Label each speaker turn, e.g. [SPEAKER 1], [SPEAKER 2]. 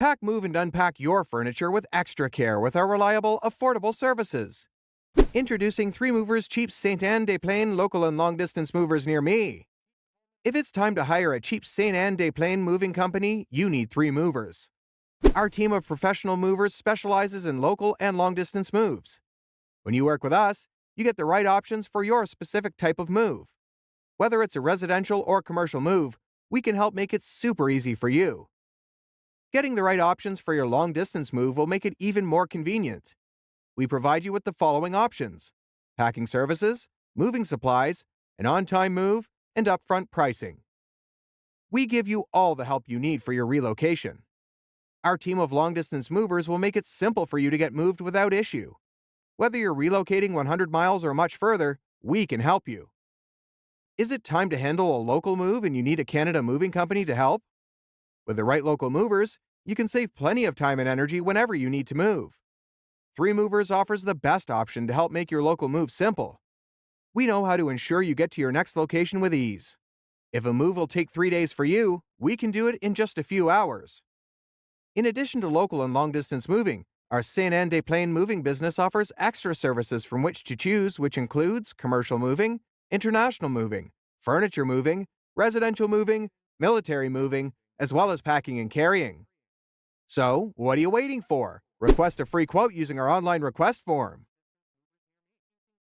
[SPEAKER 1] Pack, move, and unpack your furniture with extra care with our reliable, affordable services. Introducing 3 Movers Cheap Sainte-Anne-Des-Plaines local and long-distance movers near me. If it's time to hire a cheap Sainte-Anne-Des-Plaines moving company, you need 3 Movers. Our team of professional movers specializes in local and long-distance moves. When you work with us, you get the right options for your specific type of move. Whether it's a residential or commercial move, we can help make it super easy for you. Getting the right options for your long-distance move will make it even more convenient. We provide you with the following options: packing services, moving supplies, an on-time move, and upfront pricing. We give you all the help you need for your relocation. Our team of long-distance movers will make it simple for you to get moved without issue. Whether you're relocating 100 miles or much further, we can help you. Is it time to handle a local move and you need a Canada moving company to help? With the right local movers, you can save plenty of time and energy whenever you need to move. 3 Movers offers the best option to help make your local move simple. We know how to ensure you get to your next location with ease. If a move will take 3 days for you, we can do it in just a few hours. In addition to local and long-distance moving, our Sainte-Anne-Des-Plaines moving business offers extra services from which to choose, which includes commercial moving, international moving, furniture moving, residential moving, military moving, as well as packing and carrying. So, what are you waiting for? Request a free quote using our online request form.